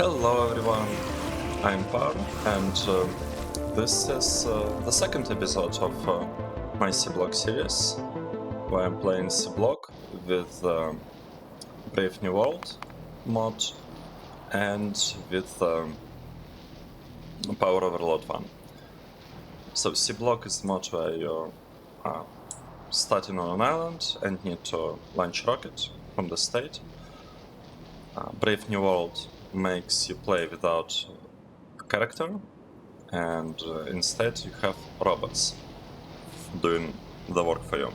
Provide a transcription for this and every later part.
Hello everyone, I'm Par, and this is the second episode of my Seablock series, where I'm playing Seablock with Brave New World mod and with Power Overload 1. So Seablock is the mod where you're starting on an island and need to launch rocket from the state. Brave New World makes you play without a character, and instead you have robots doing the work for you.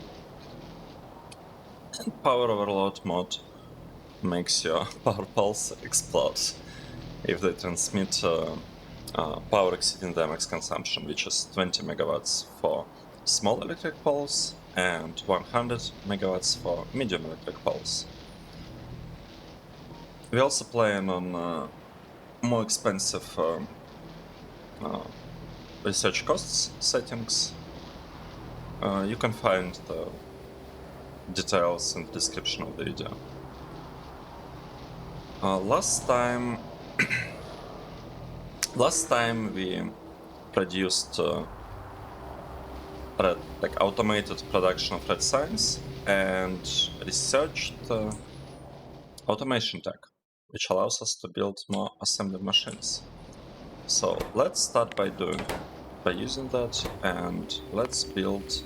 And Power Overload mod makes your power poles explode if they transmit power exceeding their max consumption, which is 20 megawatts for small electric poles and 100 megawatts for medium electric poles. We're also playing on more expensive research costs settings. You can find the details in the description of the video. Last time we produced automated production of red signs and researched automation tech, which allows us to build more assembly machines. So let's start by using that, and let's build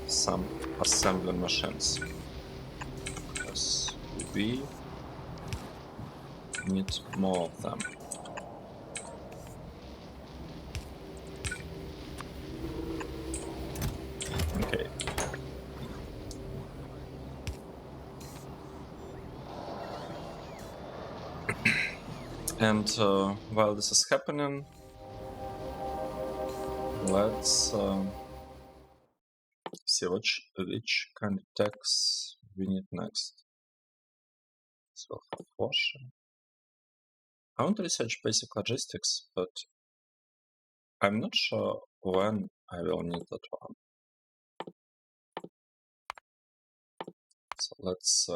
some assembly machines, because we need more of them. Okay. And while this is happening, let's see which kind of techs we need next. So washer. I want to research basic logistics, but I'm not sure when I will need that one. So let's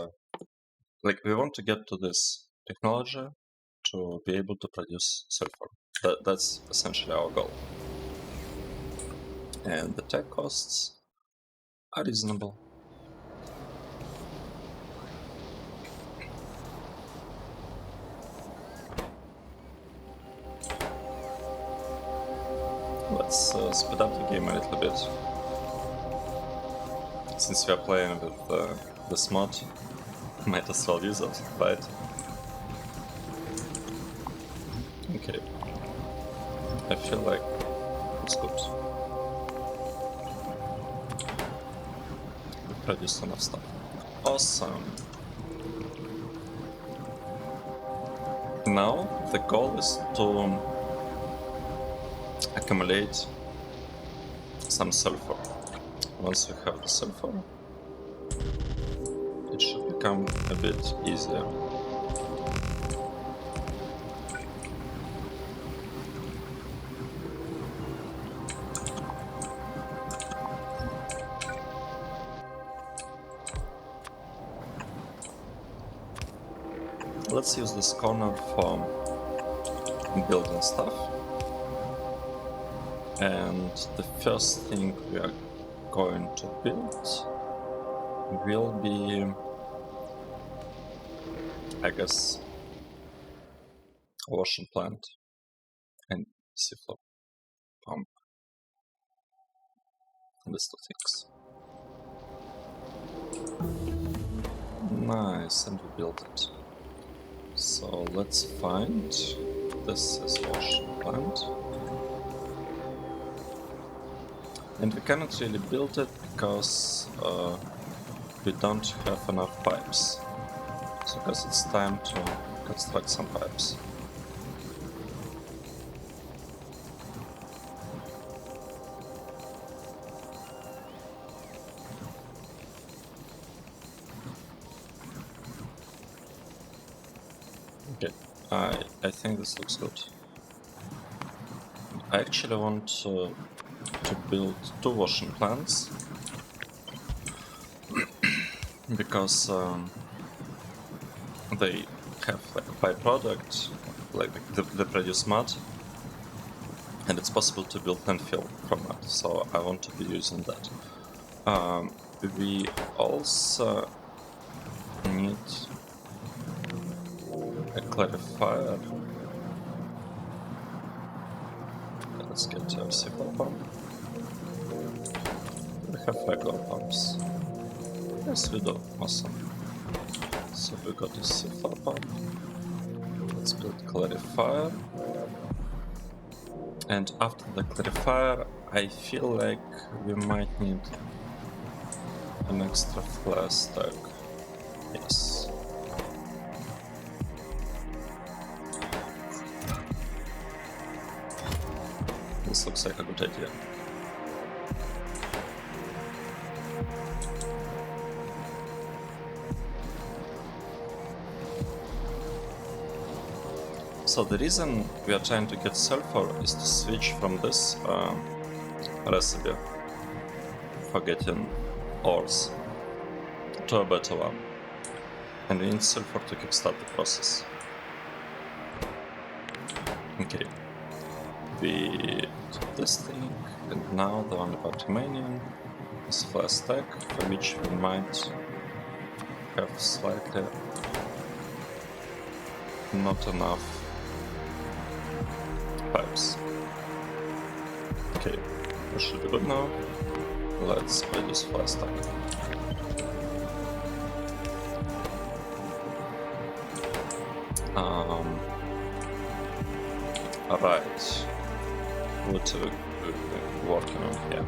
we want to get to this technology to be able to produce sulfur. That's essentially our goal. And the tech costs are reasonable. Let's speed up the game a little bit. Since we are playing with this mod, might as well use it, right? Okay. I feel like it's good. We produced enough stuff. Awesome. Now the goal is to accumulate some sulfur. Once we have the sulfur, it should become a bit easier. Let's use this corner for building stuff. And the first thing we are going to build will be, I guess, a washing plant and seafloor pump. These two things. Nice, and we built it. So let's find, this is washing plant. And we cannot really build it because we don't have enough pipes. So I guess it's time to construct some pipes. Okay, I think this looks good. I actually want to build two washing plants because they have like a byproduct like the produce mud, and it's possible to build landfill from that. So I want to be using that. We also need a clarifier. Let's get to our Seablock pump. We have regular pumps. Yes, we do. Awesome. So we got a Seablock pump. Let's build clarifier. And after the clarifier, I feel like we might need an extra flare stack. Yes. This looks like a good idea. So the reason we are trying to get sulfur is to switch from this recipe for getting ores to a better one. And we need sulfur to kickstart the process. Okay. We did this thing, and now the only part remaining is flare stack, for which we might have slightly not enough pipes. Okay, that should be good now. Let's produce flare stack. Alright, what are we working on here?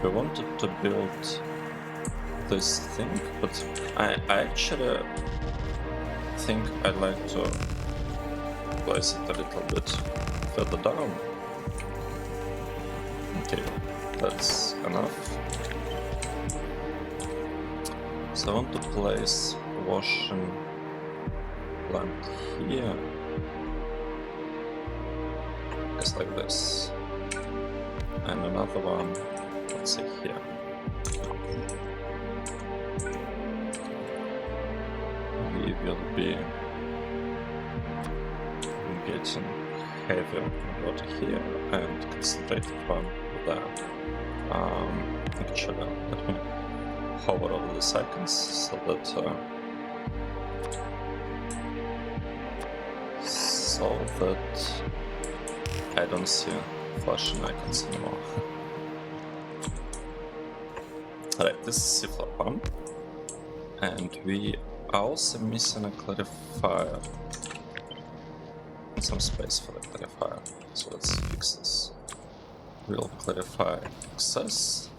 We wanted to build this thing, but I actually think I'd like to place it a little bit further down. Okay, that's enough. So I want to place washing plant here. Just like this. And another one, let's say here. We will be getting heavier water here and concentrated one there. Actually, let me hover over the seconds so that I don't see flashing icons anymore. Alright, this is Seablock pump, and we are also missing a clarifier. Some space for the clarifier, so let's fix this. We'll clarify excess.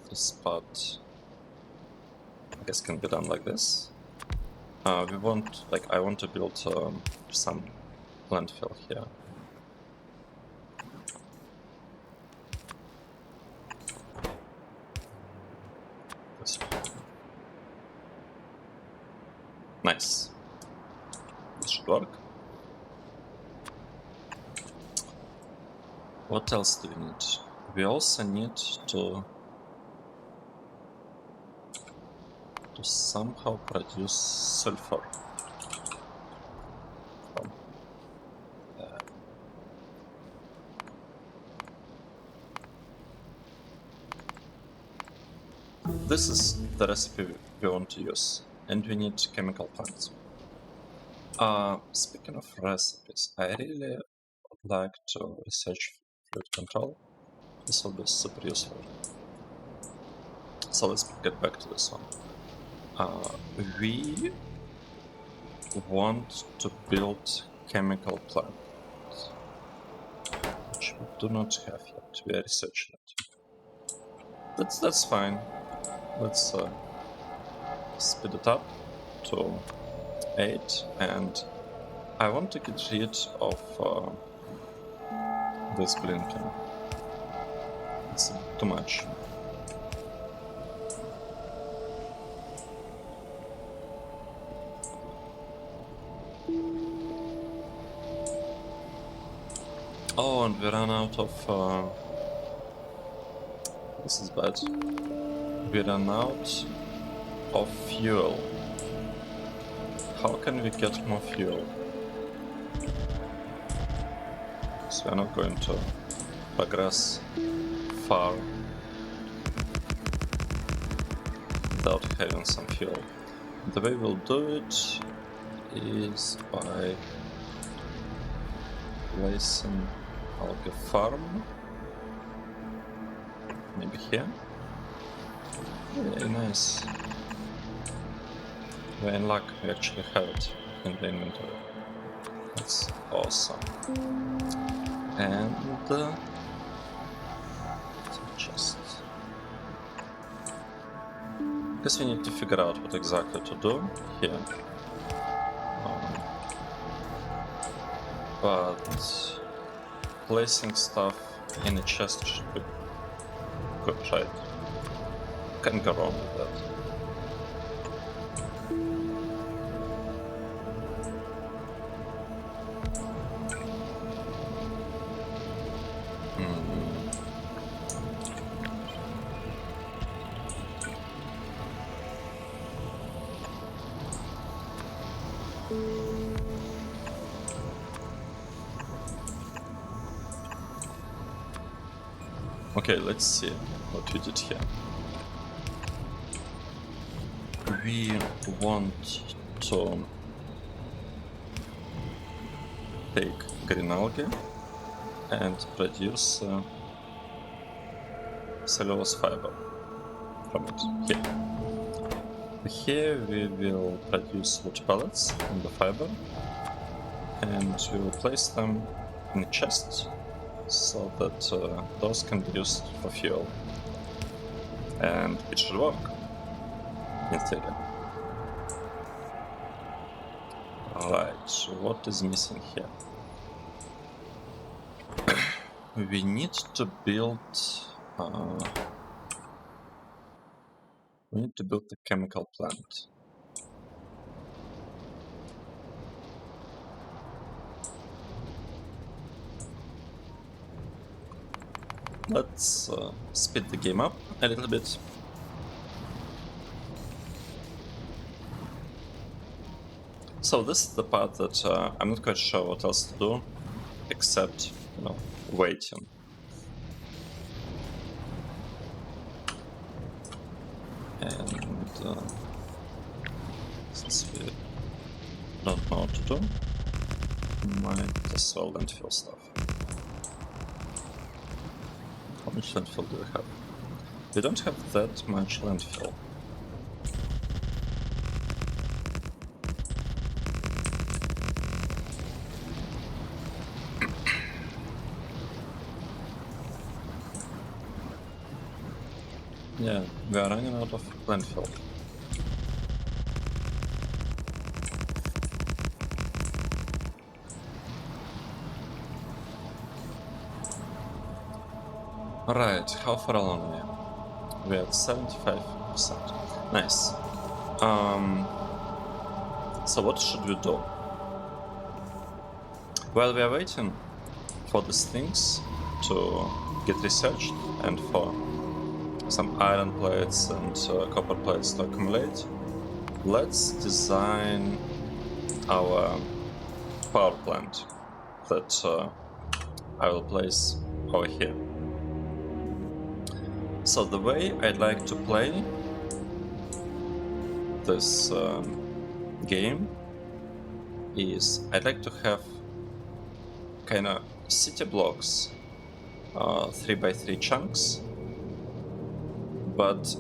This part, I guess, can be done like this. We want, like, I want to build some landfill here. This one. Nice. This should work. What else do we need? We also need to somehow produce sulfur. This is the recipe we want to use, and we need chemical plants. Speaking of recipes, I really would like to research fluid control. This will be super useful. So let's get back to this one. We want to build chemical plant, which we do not have yet. We are researching it. That's fine. Let's speed it up to 8, and I want to get rid of this blinking. It's too much. Oh, and we ran out of... this is bad. We ran out of fuel. how can we get more fuel? So we're not going to progress far without having some fuel. The way we'll do it is by placing algae farm maybe here. Very nice. We're in luck, we actually have it in the inventory. That's awesome. And just guess we need to figure out what exactly to do here. But placing stuff in a chest should be good, right? Can't go wrong with that. Okay, let's see what we did here. We want to take green algae and produce cellulose fiber from it here. Here we will produce wood pellets from the fiber, and we will place them in a chest so that those can be used for fuel. And it should work, in theory. Alright, what is missing here? We need to build a chemical plant. Let's speed the game up a little bit. So this is the part that I'm not quite sure what else to do, except, waiting. And since we don't know what to do, might as well landfill stuff. How much landfill do we have? We don't have that much landfill. Yeah, we are running out of landfill. Alright, how far along are we? We're at 75%. Nice. So what should we do? While we are waiting for these things to get researched and for some iron plates and copper plates to accumulate, let's design our power plant that I will place over here. So the way I'd like to play this game is I'd like to have kind of city blocks, 3x3 chunks, but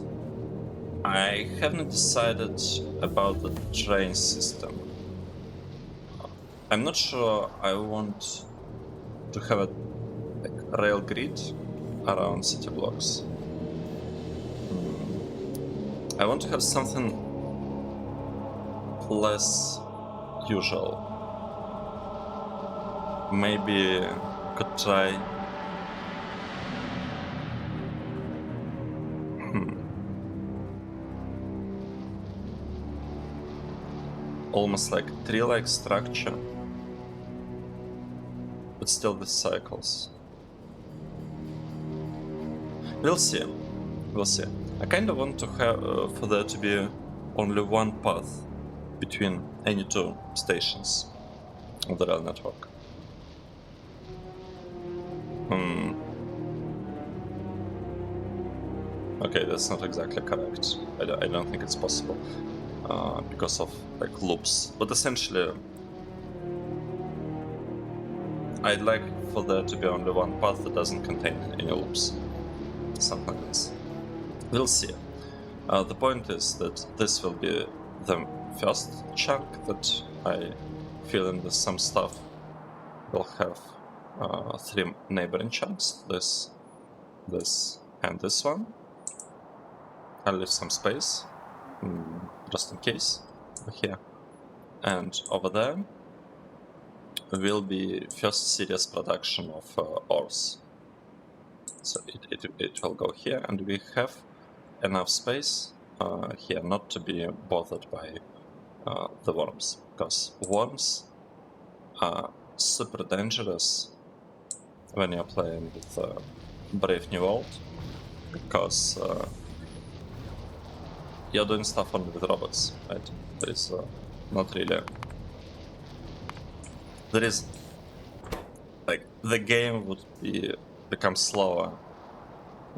I haven't decided about the train system. I'm not sure I want to have a rail grid around city blocks. I want to have something less usual. Maybe could try almost like tree-like structure, but still with cycles. We'll see. We'll see. I kind of want to have for there to be only one path between any two stations of the rail network. Okay, that's not exactly correct. I don't think it's possible because of like loops. But essentially, I'd like for there to be only one path that doesn't contain any loops. Something like this. We'll see. The point is that this will be the first chunk that I fill in with some stuff. We'll have 3 neighboring chunks, this, and this one. I'll leave some space, just in case, over here. And over there will be first serious production of ores. So it will go here, and we have enough space here not to be bothered by the worms, because worms are super dangerous when you're playing with Brave New World, because you're doing stuff only with robots, right? There is not really... There is... Like, the game would become slower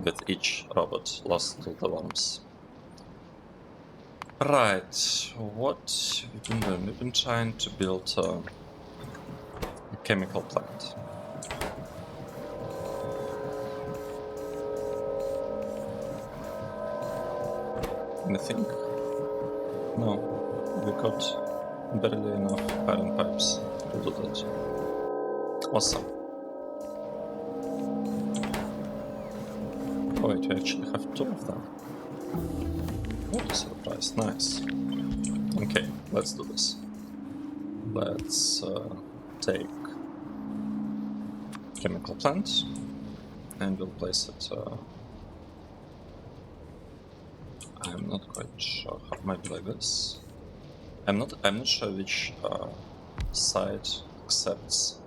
with each robot lost to the worms. Right, what we've been doing? We've been trying to build a chemical plant. Anything? No, we got barely enough iron pipes to do that. Awesome. Oh wait, we actually have 2 of them. What a surprise, nice. Okay, let's do this. Let's take chemical plant and we'll place it... I'm not quite sure how, maybe like this. I'm not sure which side accepts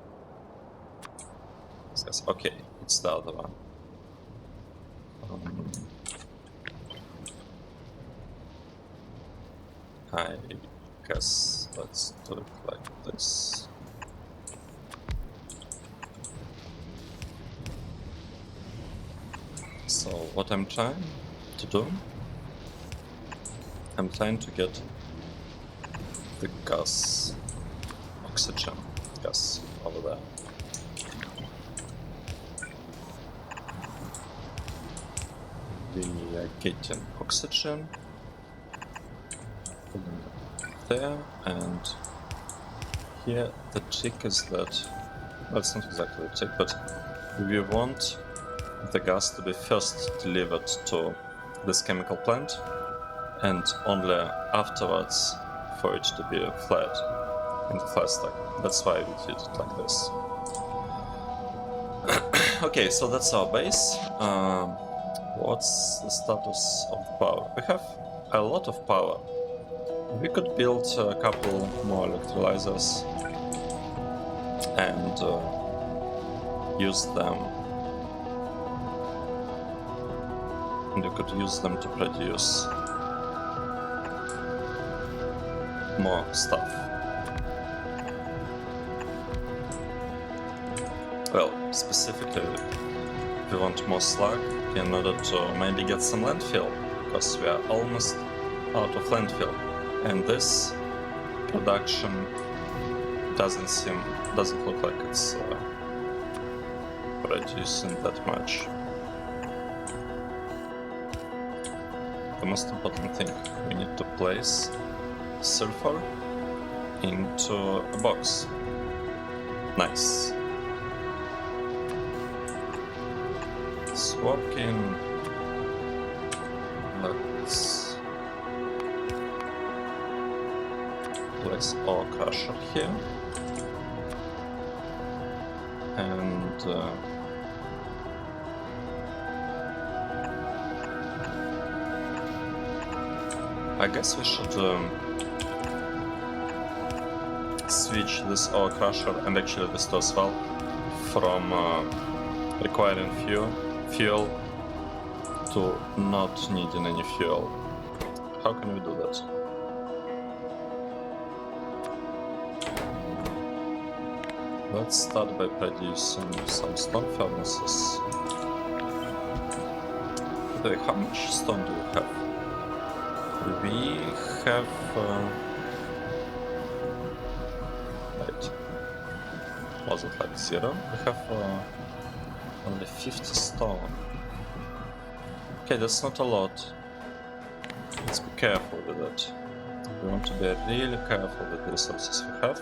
this. Okay, it's the other one. I guess let's do it like this. So what I'm trying to do, I'm trying to get the gas, oxygen gas over there. We are getting oxygen there, and here the trick is that, well, it's not exactly the trick, but we want the gas to be first delivered to this chemical plant, and only afterwards for it to be flared into flat stack. That's why we did it like this. Okay, so that's our base. What's the status of the power? We have a lot of power. We could build a couple more electrolyzers and use them. And we could use them to produce more stuff. Well, specifically, we want more slag in order to maybe get some landfill, because we are almost out of landfill, and this production doesn't look like it's producing that much. The most important thing, we need to place sulfur into a box. Nice. It's working. Let's place our crusher here. And I guess we should switch this ore crusher and actually this too as well from requiring fuel to not needing any fuel. How can we do that? Let's start by producing some stone furnaces. Wait, how much stone do we have? We have... wait. Was it like 0? We have only 50 stone. Okay, that's not a lot. Let's be careful with it. We want to be really careful with the resources we have.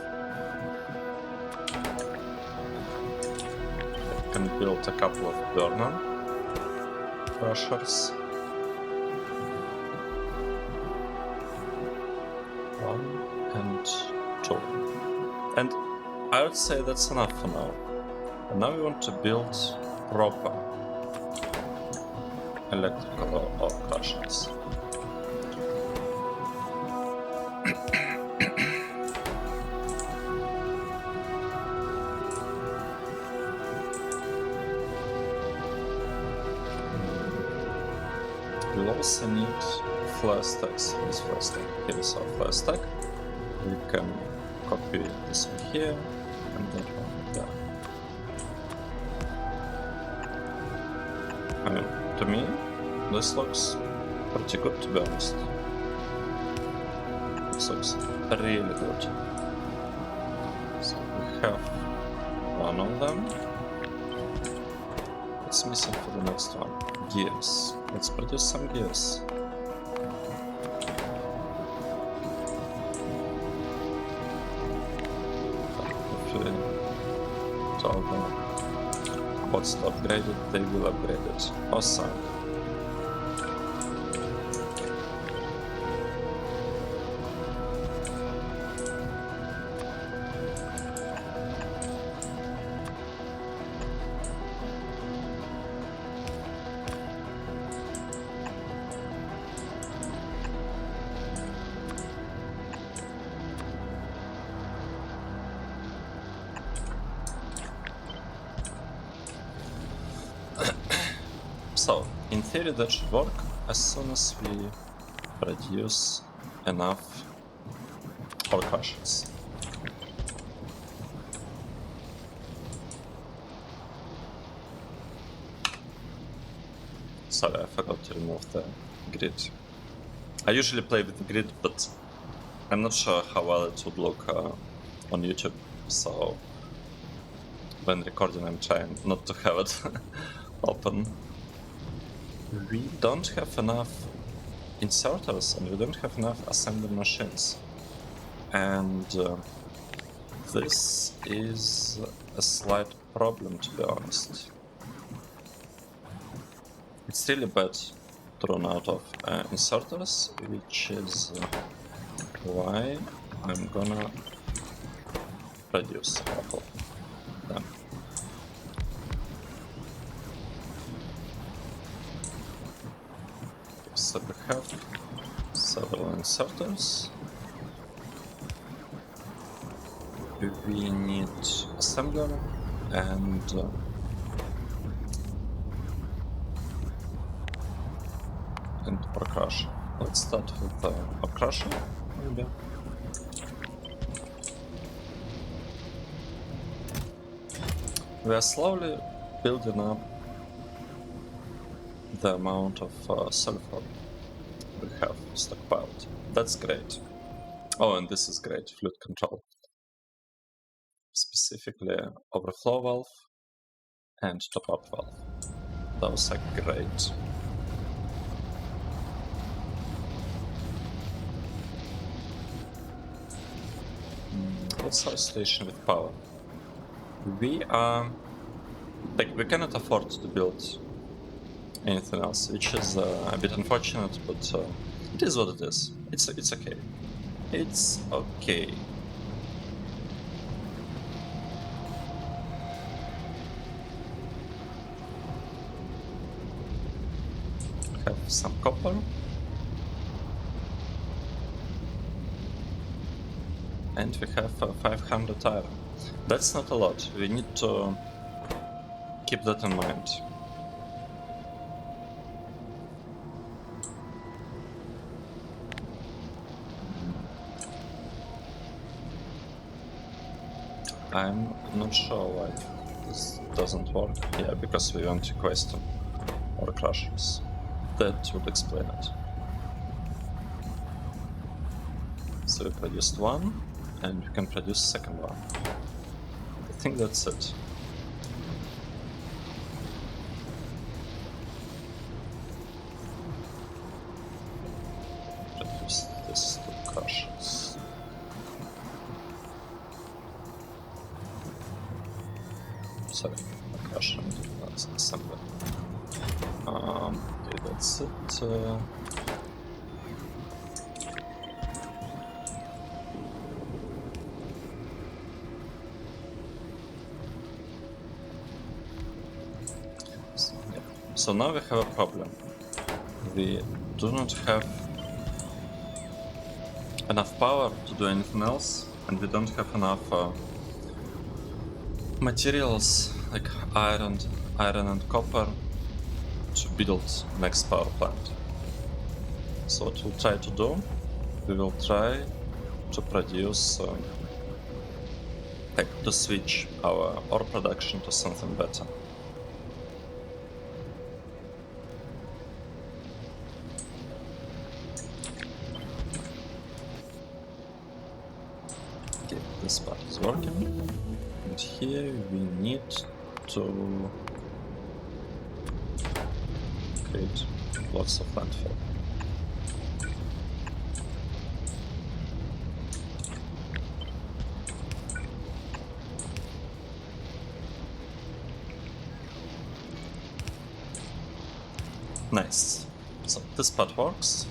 We can build a couple of burner crushers. 1 and 2. And I would say that's enough for now. And now we want to build proper electrical ore crushers. We'll also need flare stacks. This flare stack. Here is our flare stack. We can copy this one here and that one there. I mean, to me, this looks pretty good, to be honest. This looks really good. So we have one of them. What's missing for the next one? Gears. Let's produce some gears. If we tell them what's to upgrade it, they will upgrade it. Awesome. So, in theory that should work as soon as we produce enough ore crushers. Sorry, I forgot to remove the grid. I usually play with the grid, but I'm not sure how well it would look on YouTube, so when recording I'm trying not to have it open. We don't have enough inserters and we don't have enough assembly machines. And this is a slight problem, to be honest. It's really bad to run out of inserters, which is why I'm gonna produce a couple of them. So we have several inserters. We need assembler and ore crusher. Let's start with the ore crusher, maybe. We are slowly building up the amount of sulfur we have stockpiled. That's great. Oh, and this is great, fluid control. Specifically overflow valve and top-up valve. Those are great. What's our situation with power? We are... like, we cannot afford to build anything else, which is a bit unfortunate, but it is what it is. It's okay. It's okay. Have some copper. And we have 500 iron. That's not a lot. We need to keep that in mind. I'm not sure why this doesn't work. Yeah, because we weren't requesting ore crushers. That would explain it. So we produced one, and we can produce second one. I think that's it. Produce these two crushers. Sorry, a crusher, that's assembly. Okay, that's it. So now we have a problem. We do not have enough power to do anything else, and we don't have enough materials like iron and copper to build next power plant. So what we'll try to do, we will try to produce, to switch our ore production to something better. Okay, this part is working, and here we need to create lots of landfill. Nice. So this part works.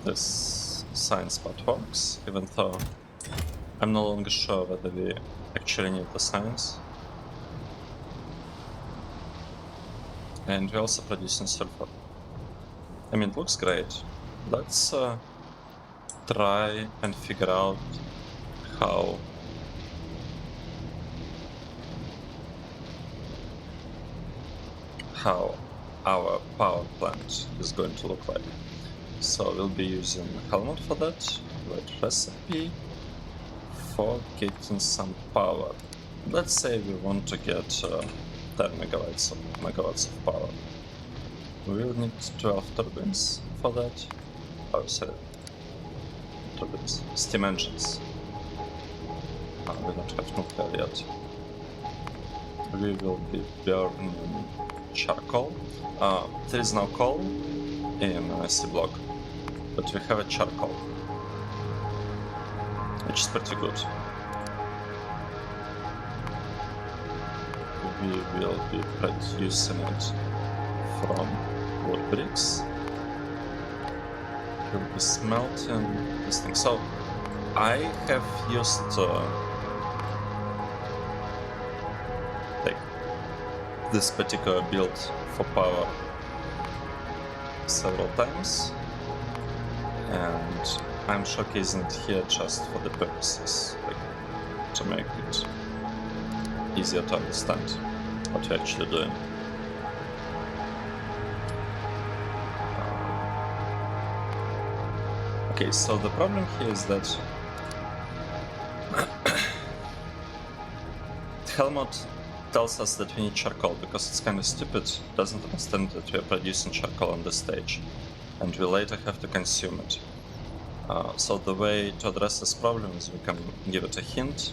This science part works, even though I'm no longer sure whether we actually need the science. And we're also producing sulfur. I mean, it looks great. Let's try and figure out how our power plant is going to look like. So we'll be using Helmut for that. Write recipe for getting some power. Let's say we want to get 10 megawatts of power. We will need 12 turbines for that. Oh, sorry. Turbines. Steam engines. We don't have nuclear yet. We will be burning charcoal. There is no coal in Seablock, but we have a charcoal, which is pretty good. We will be producing it from wood bricks. We'll be smelting this thing. So I have used this particular build for power several times, and I'm showcasing it here just for the purposes, to make it easier to understand what we're actually doing. Okay, so the problem here is that Helmut tells us that we need charcoal because it's kind of stupid, doesn't understand that we're producing charcoal on this stage, and we later have to consume it. So the way to address this problem is we can give it a hint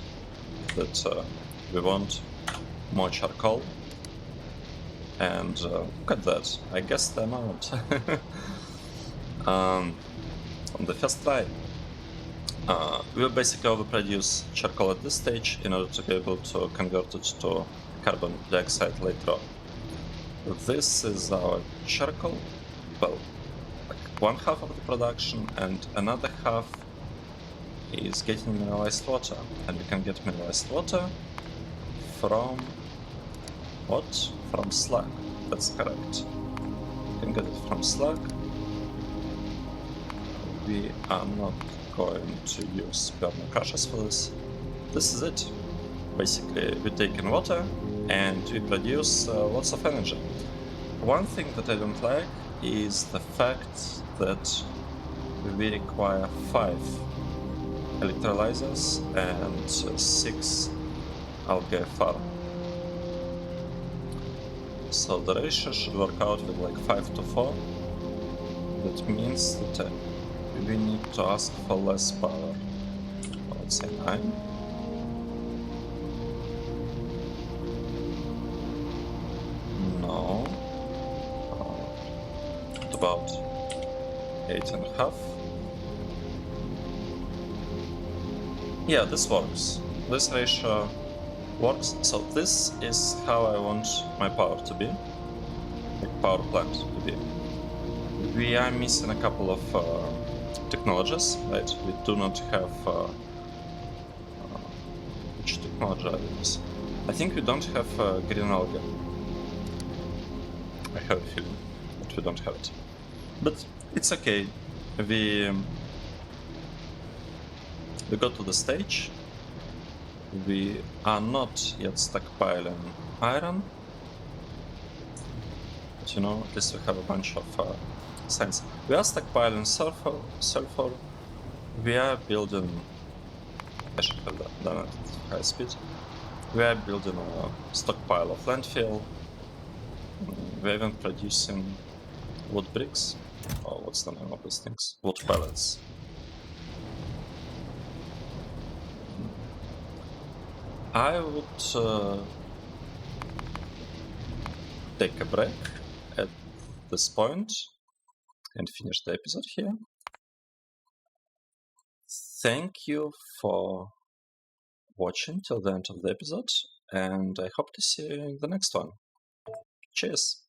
that we want more charcoal, and look at that, I guessed the amount on the first try. We will basically overproduce charcoal at this stage in order to be able to convert it to carbon dioxide later on. This is our charcoal, well, like one half of the production, and another half is getting mineralized water, and we can get mineralized water from what? From slag. That's correct. We can get it from slag. We are not going to use permanent crushers for this. This is it. Basically, we take in water and we produce lots of energy. One thing that I don't like is the fact that we require 5 electrolyzers and 6 algae farm. So the ratio should work out with like 5 to 4. That means that we need to ask for less power. Let's say 9. No. About 8.5. Yeah, this works. This ratio works. So this is how I want my power to be, like power plant to be. We are missing a couple of technologies, right? We do not have which technology are these? I think we don't have green algae. I have a feeling that we don't have it, but it's okay. We got to the stage. We are not yet stockpiling iron, but you know, at least we have a bunch of science. We are stockpiling sulfur. We are building. I should have done it at high speed. We are building a stockpile of landfill. We're even producing wood bricks. Oh, what's the name of these things? Wood pellets. I would take a break at this point and finish the episode here. Thank you for watching till the end of the episode, and I hope to see you in the next one. Cheers!